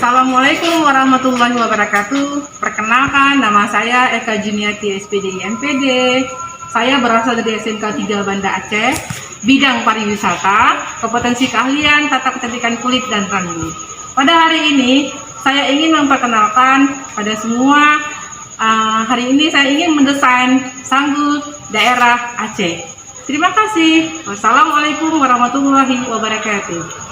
Assalamualaikum warahmatullahi wabarakatuh. Perkenalkan, nama saya Eka Juniati SPD IMPD. Saya berasal dari SMK 3 Banda Aceh, bidang pariwisata, kompetensi keahlian tata kecantikan kulit dan rambut. Pada hari ini, saya ingin memperkenalkan pada semua. Hari ini saya ingin mendesain sanggul daerah Aceh. Terima kasih. Wassalamualaikum warahmatullahi wabarakatuh.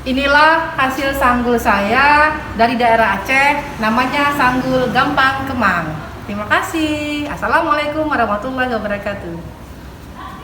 Inilah hasil sanggul saya dari daerah Aceh, namanya sanggul Gampang Kemang. Terima kasih. Assalamualaikum warahmatullahi wabarakatuh.